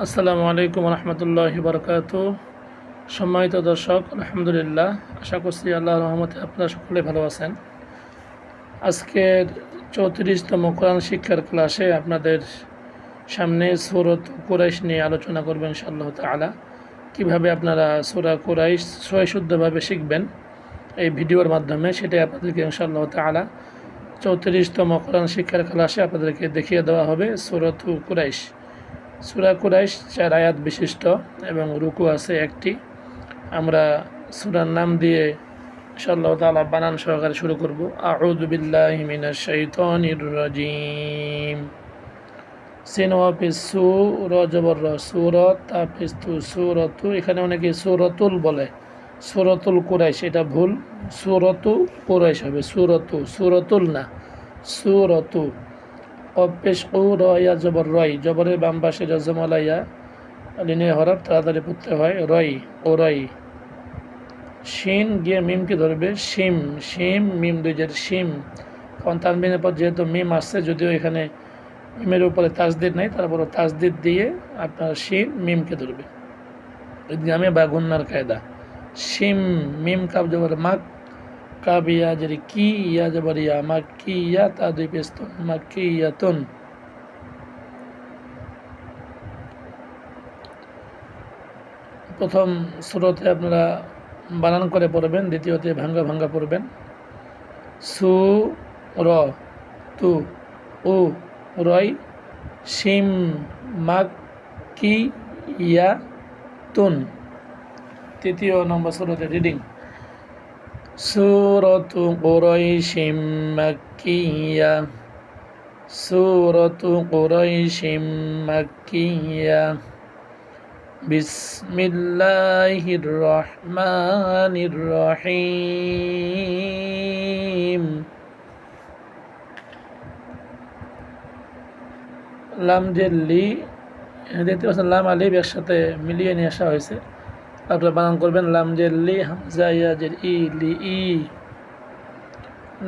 আসসালামু আলাইকুম রহমতুল্লাহি বারকাতু। সম্মানিত দর্শক, আলহামদুলিল্লাহ, আশা করছি আল্লাহর রহমতে আপনারা সকলে ভালো আছেন। আজকের 34তম কোরআন শিক্ষার ক্লাসে আপনাদের সামনে সূরাত কুরাইশ নিয়ে আলোচনা করবেন ইনশাআল্লাহ তাআলা। কীভাবে আপনারা সূরা কুরাইশ শুদ্ধভাবে শিখবেন এই ভিডিওর মাধ্যমে, সেটাই আপনাদেরকে ইনশাআল্লাহ তাআলা 34তম কোরআন শিক্ষার ক্লাসে আপনাদেরকে দেখিয়ে দেওয়া হবে। সূরাত কুরাইশ, সূরা কুরাইশ 4 আয়াত বিশিষ্ট এবং রুকু আছে একটি। আমরা সূরার নাম দিয়ে ইনশাআল্লাহ তাআলা বানান সহকারে শুরু করব। আউযু বিল্লাহি মিনাশ শাইতানির রাজিম। সিন ওয়া পেশ সু, র জবর র, সূরাত, তা পেশ তু, সূরাতু। এখানে অনেকে সূরাতুল বলে, সূরাতুল কুরাইশ, এটা ভুল। সূরাতু কুরাইশ হবে, সূরাতুল না, সূরাতু। অপেশ ও রয়া জবর রয়, জবরের বাম পাশে রজমালাইয়া লিনে হরফ, তাড়াতাড়ি পড়তে হয়। রয় ও রয়। শিন গিয়ে মিমকে ধরবে, শিম, শিম মিম দুইজের শিম। কারণ তানবিনের পর যেহেতু মিম আসছে, যদিও এখানে মিমের উপরে তাজদিদ নেই, তারপর তাজদিদ দিয়ে আপনার শিন মিমকে ধরবে। ইদগামে বা গুন্নার কায়দা। শিম মিম কাব জবর মাক, কাবিয়া জেরি কি, ইয়া জবর ইয়া, মাক কি ইয়া, তা দুই পেস্তন, মাক কি ইয়াতুন। প্রথম সূরাতে আপনারা বানান করে পড়বেন, দ্বিতীয়তে ভাঙ্গা ভাঙ্গা পড়বেন। সু র তু উ রয় শিম মাক কি ইয়া তুন। তৃতীয় নম্বর সূরাতে রিডিং। সূরাতু কুরাইশিম মাক্কিয়া, সূরাতু কুরাইশিম মাক্কিয়া। বিসমিল্লাহির রহমানির রহিম। লাম জেল্লি দেখতে পাচ্ছেন, লাম আলিফ একসাথে মিলিয়ে নিয়ে আসা হয়েছে। আপনারা বানান করবেন লাম জেল্লি, হামজা ইয়া জের ই, লি ই।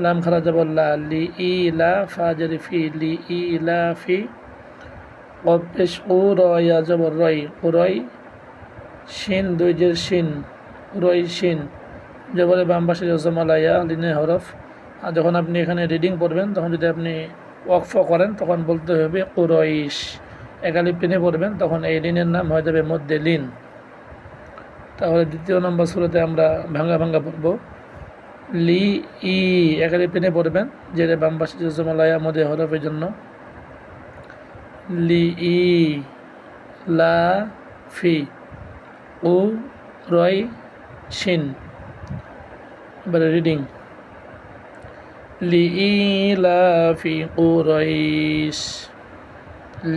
লাম খারা জবর লা, লি ই লা, ফা জের ফি, লি ই লা ফি। কপেশ ও রয়া জবর রয়, রয়। শিন দুই জের শিন, রয় শিন, জবরের বাম পাশে রজমালাইয়া লিনে হরফ। আর যখন আপনি এখানে রিডিং পড়বেন, তখন যদি আপনি ওয়াকফ করেন, তখন বলতে হবে কুরাইশ। একালিপ টেনে পড়বেন, তখন এই লিনের নাম হয়ে যাবে মধ্যে লিন। তাহলে দ্বিতীয় নম্বর সূরাতে আমরা ভাঙ্গা ভাঙ্গা পড়ব। লি ই, একালিপ টেনে পড়বেন, জেরে বাম পাশে রজমালাইয়া মধ্যে হরফের জন্য। লি ই লা ফি, ও রয় শিন। এবারে রিডিং। লিইলাফি কুরাইশ,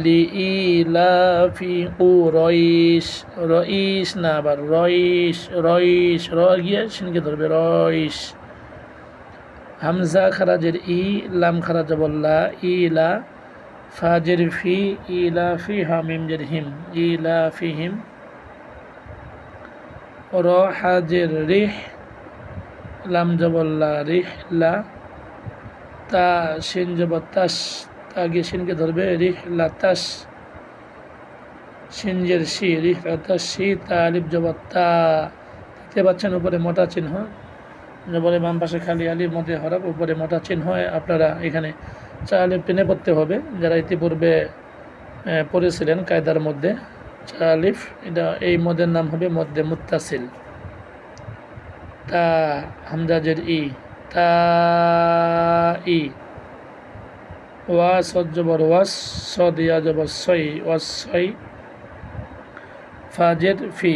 লিইলাফি কুরাইশ। রইশ না, আবার রইশ, রইশ, র গিয়ে শিনকে ধরবে, রইশ। হামজা খারাজের ই, লাম খারাজ বল্লা, ইলা, ফাজের ফি, ইলা ফি, হামিম জের হিম, ইলা ফি হিম। র হাজের রিহ, লাম জবল্লা, রিহ লা। তা শিন জবর তাস, তা গিয়ে শিনকে ধরবে, রিহ লা তাস। শিনজের শি, রিহ লা তাস শি, তা আলিফ জবর তা। দেখতে পাচ্ছেন উপরে মোটা চিহ্ন, জবরে বাম পাশে খালি আলিফ, মধ্যে হরফ, উপরে মোটা চিহ্ন। আপনারা এখানে 4 আলিফ টেনে পড়তে হবে, যারা ইতিপূর্বে পড়েছিলেন কায়দার মধ্যে। 4 আলিফ, এটা এই মদের নাম হবে মধ্যে মুত্তাসিল। তা হামজাজের ই, তা ই। ওয়া সদ জবর ওয়াস, সদ ইয়া জবর সই, ওয়াস সই। ফাজের ফি,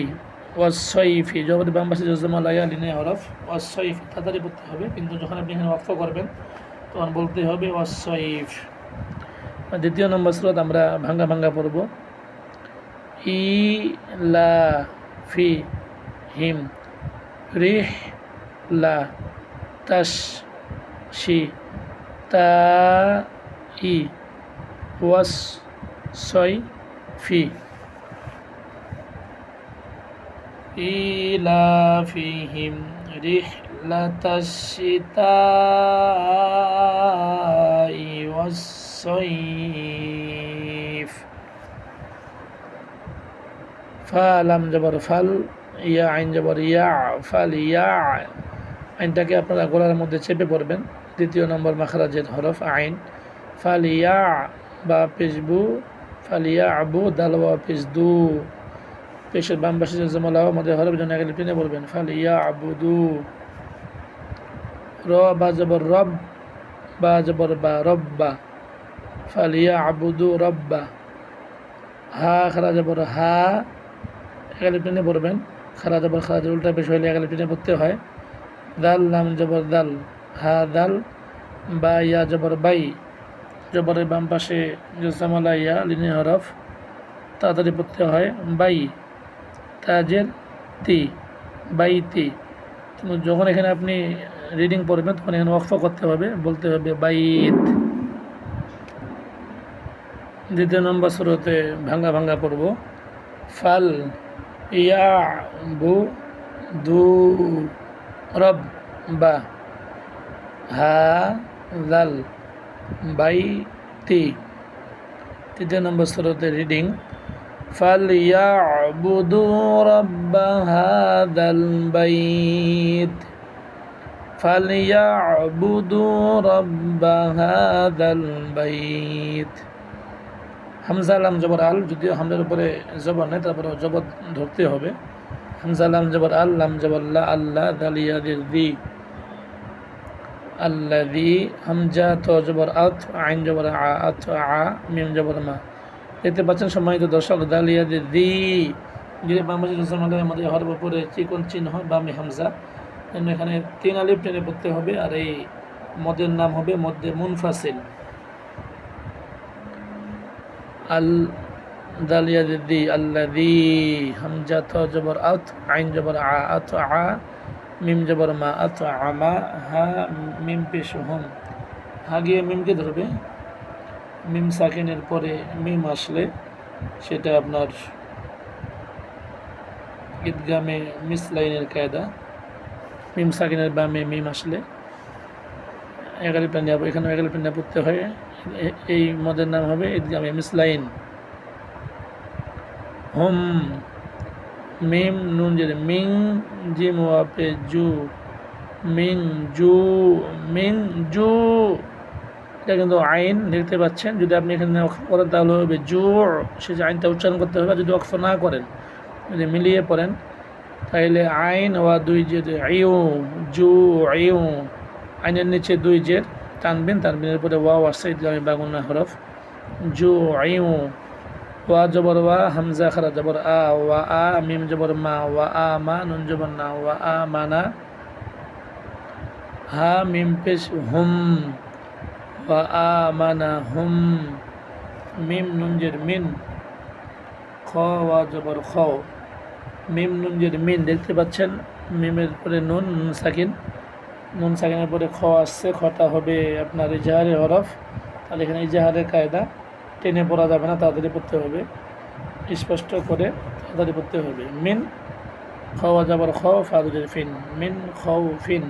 ওয়াস সই ফি, জবর বাম পাশে রজমালাইয়া লিনে হরফ, ওয়াস সই ফি। তাড়াতাড়ি পড়তে হবে, কিন্তু যখন আপনি এখানে ওয়াকফ করবেন, তখন বলতে হবে ওয়াস সইফ। দ্বিতীয় নম্বর সূরা আমরা ভাঙ্গা ভাঙ্গা পড়ব। ই লা ফি হিম, রিহ লা তাস শি, তা ই, ওয়াস সই ফি। ইলাফিহিম রিহলাতাশ শিতাই ওয়াস-সাইফ। ফা লাম জবর ফাল, ইয়া আইন জবর ইয়া, ফাল ইয়া। আইনটাকে আপনারা গলার মধ্যে চেপে পড়বেন, দ্বিতীয় নম্বর মাখরাজের হরফ আইন। ফাল ইয়া বা পেশবু, ফাল ইয়া আবু, দাল ওয়া পেশদু। পেশের বাম পাশে যে জমলা আমাদের হরফ জন্য আগে টেনে বলবেন, ফাল ইয়া আবুদু। র বা জবর রব, বা জবর বা, রব্বা, ফাল ইয়া আবুদু রব্বা। হা খারা জবর হা, একালিপ টেনে পড়বেন, খারা জবর খারাজের উল্টা পেশ হইলে একালিপ টেনে পড়তে হয়। দাল লাম জবর দাল, হা দাল, বা ইয়া জবর বাই, জবরের বাম পাশে যে জামালা ইয়া লিনি হরফ, তাড়াতাড়ি পড়তে হয় বাই, তাজের তি, বাইতি। কিন্তু যখন এখানে আপনি রিডিং পড়বেন তখন এখানে ওয়াকফা করতে হবে, বলতে হবে বাইত। দ্বিতীয় নম্বর সুরতে ভাঙ্গা ভাঙ্গা পড়ব। ফাল ইয়া বু দু রব বা, হা লাল বাইতি। তৃতীয় নম্বর সুরতে রিডিং ফাল ইয়াবুদু রাব্বা হাযাল বাইত, ফাল ইয়াবুদু রাব্বা হাযাল বাইত। হামজা লাম জবর আল, যদিও হামজার উপরে জবর নেই তারপরে জবর ধরতে হবে। হামজা লাম জবর আল, লাম জবর লা, আল্লাহ, দাল ইয়া দি, আল্লাযী। হামজা তো জবর আত, আইন জবর আ, আত আ, মিম জবর মা। দেখতে পাচ্ছেন সম্মানিত দর্শক, দাল ইয়া দি, যদি বাম পাশে আমাদের হরফ উপরে চিকন চিহ্ন বামে হামজা, এখানে 3 আলিফ টেনে পড়তে হবে। আর এই মদের নাম হবে মধ্যে মুনফাসিল। আল দাল ইয়া দি, আল্লাযী। হামজা তো জবর আত, আইন জবর আ, আত আ, মিম জবর মা, আত আমা, হা মিম পেশ হুম। হা গিয়ে মিমকে ধরবে, মিম সাকিনের পরে মিম আসলে সেটা আপনার ঈদগামে মিসলাইনের কায়দা। মিম সাকিনের বামে মিম আসলে একালিপ টেনে, এখানে একালিপ টেনে পড়তে হয়। এই মদের নাম হবে ঈদগামে মিসলাইন। হুম, মিম নুন জের মিং, জিম ওয়াপে জু, মিং জু, মিং জু। এটা কিন্তু আইন দেখতে পাচ্ছেন, যদি আপনি এখানে অক্ষ করেন তাহলে হবে জু, সে যে আইনটা উচ্চারণ করতে হবে। যদি অক্ষ না করেন, যদি মিলিয়ে পড়েন তাহলে আইন ওয়া 2 জের আইউ, জু আইউ। আইনের নিচে 2 জের টানবেন, টানবেনের পরে ওয়াও আসছে, ইদগামে বাগুন্না হরফ, জু আইউ। ওয়া জবর ওয়া, হামজা খারা জবর আ, ওয়া আ, মিম জবর মা, ওয়া আ মা, নুন জবর না, ওয়া আ মানা। হা মিম পেশ হুম, ওয়া আ মানা হুম। মিম নুন জের মিন, খ ওয়া জবর খ, মিম নুন জের মিন। দেখতে পাচ্ছেন মিমের পরে নুন, নুন সাকিন, নুন সাকিনের পরে খ আসছে, খটা হবে আপনার ইজাহারের হরফ। তাহলে এখানে ইজাহারের কায়দা, টেনে পড়া যাবে না, তাড়াতাড়ি পড়তে হবে, স্পষ্ট করে তাড়াতাড়ি পড়তে হবে। মিন খ ওয়া জবর খ, ফারুজের ফিন, মিন খ ফিন।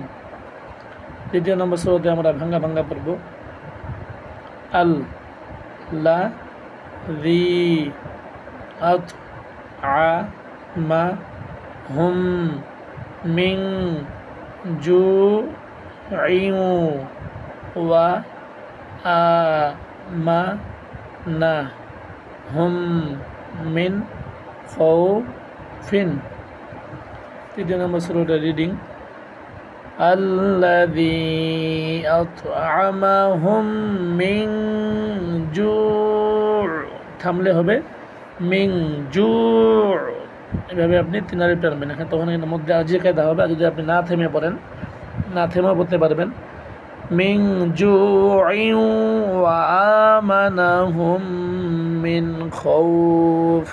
দ্বিতীয় নম্বর সুরতে আমরা ভাঙ্গা ভাঙ্গা পড়ব। আল লা জি, আত আ মা হুম, মিং জু ইউ, ওয়া আ মা না হুম মিন খাউফিন। তৃতীয় নম্বর সূরাটা রিডিং আল্লাযী আত'আমাহুম মিন জু', থামলে হবে মিন জু'। এভাবে আপনি 3 আলিফ টানবেন, এখানে তখন এর মধ্যে আজিজ কায়দা হবে। আর যদি আপনি না থেমে পড়েন, না থেমেও পড়তে পারবেন, মিন জু'ইন ওয়া আমানাহুম মিন খাউফ,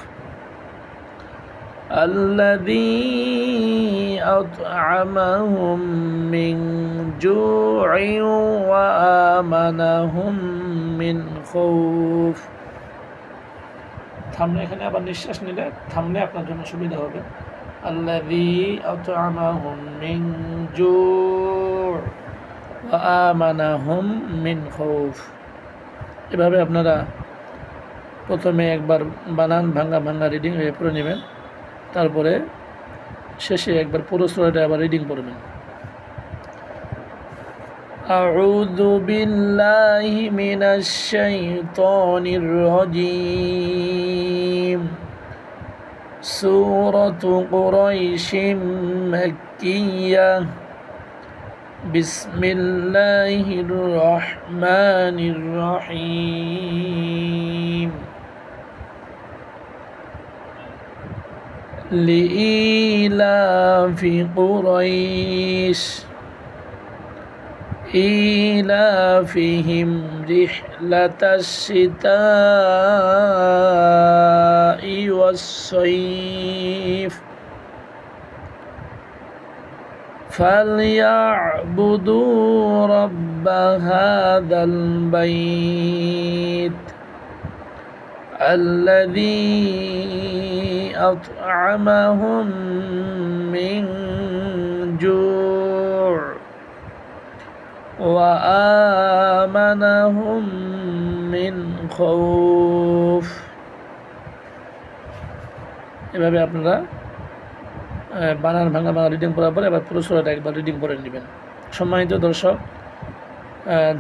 الذي أطعمهم من جوع وآمنهم من خوف। থামলে এখানে আবার নিঃশ্বাস নিলে থামলে আপনার জন্য সুবিধা হবে। الذي أطعمهم من جوع وآمنهم من خوف। এভাবে আপনারা প্রথমে একবার বানান ভাঙ্গা ভাঙ্গা রিডিং হয়ে পড়ে নেবেন, তারপরে শেষে একবার পুরো সূরাটা আবার রিডিং করবেন। আউযু বিল্লাহি মিনাশ শাইতানির রাজীম। সূরাতু কুরাইশিম মাক্কিয়াহ। বিসমিল্লাহির রহমানির রহিম। لإيلاف قريش إيلافهم رحلة الشتاء والصيف فليعبدوا رب هذا البيت الذي أطعمهم من جوع وآمنهم من خوف। এভাবে আপনারা বানান ভাঙা ভাঙা রিডিং করার পরে এবার পুরো সূরাটা একবার রিডিং করে নেবেন। সম্মানিত দর্শক,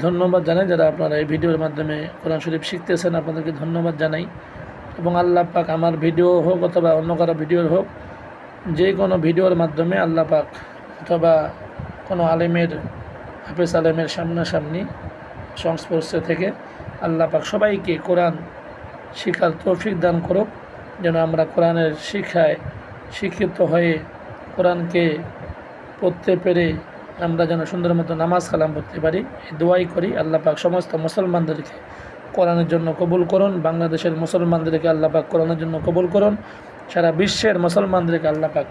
ধন্যবাদ জানাই যারা আপনারা এই ভিডিওর মাধ্যমে কোরআন শরীফ শিখতেছেন, আপনাদেরকে ধন্যবাদ জানাই। এবং আল্লাহ পাক আমার ভিডিও হোক অথবা অন্য কারো ভিডিওর হোক, যে কোনো ভিডিওর মাধ্যমে আল্লাহ পাক অথবা কোনো আলেমের, হাফেজ আলেমের সামনাসামনি সংস্পর্শে থেকে আল্লাহ পাক সবাইকে কোরআন শিখার তৌফিক দান করুক, যেন আমরা কোরআনের শিক্ষায় শিক্ষিত হয়ে কোরআনকে পড়তে পেরে আমরা যেন সুন্দর মতো নামাজ কালাম পড়তে পারি। এই দোয়াই করি। আল্লাহ পাক সমস্ত মুসলমানদেরকে কোরআনের জন্য কবুল করুন। বাংলাদেশের মুসলমানদেরকে আল্লাহ পাক কোরআনের জন্য কবুল করুন। সারা বিশ্বের মুসলমানদেরকে আল্লাহ পাক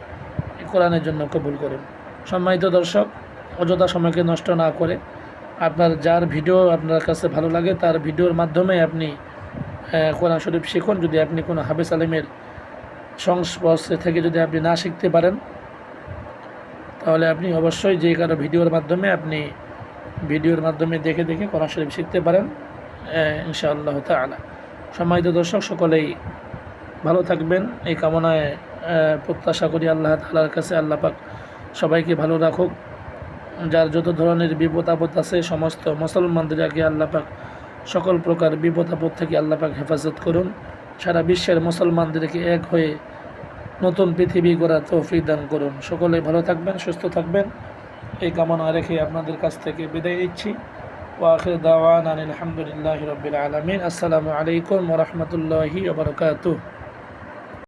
এই কোরআনের জন্য কবুল করুন। সম্মানিত দর্শক, অযথা সময়কে নষ্ট না করে আপনার যার ভিডিও আপনার কাছে ভালো লাগে তার ভিডিওর মাধ্যমে আপনি কোরআন শরীফ শিখুন। যদি আপনি কোনো হাফেজ আলেমের সংস্পর্শে থেকে যদি আপনি না শিখতে পারেন, তাহলে আপনি অবশ্যই যে কারো ভিডিওর মাধ্যমে দেখে দেখে কোরআন শরীফ শিখতে পারেন ইনশাআল্লাহ তাআলা। সম্মানিত দর্শক, সকলেই ভালো থাকবেন এই কামনায় প্রত্যাশা করি আল্লাহ তাআলার কাছে আল্লাহ পাক সবাইকে ভালো রাখুক। যার যত ধরনের বিপদ আপদ আছে সমস্ত মুসলমানদেরকে আল্লাহ পাক সকল প্রকার বিপদ আপদ থেকে আল্লাহ পাক হেফাজত করুন। সারা বিশ্বের মুসলমানদেরকে এক হয়ে নতুন পৃথিবী গড়ার তৌফিক দান করুন। সকলে ভালো থাকবেন, সুস্থ থাকবেন এই কামনা রেখে আপনাদের কাছ থেকে বিদায় নিচ্ছি। ওয়া আখির দাওয়ানা আলহামদুলিল্লাহি রাব্বিল আলামিন। আসসালামু আলাইকুম ওয়া রাহমাতুল্লাহি ওয়া বারাকাতুহু।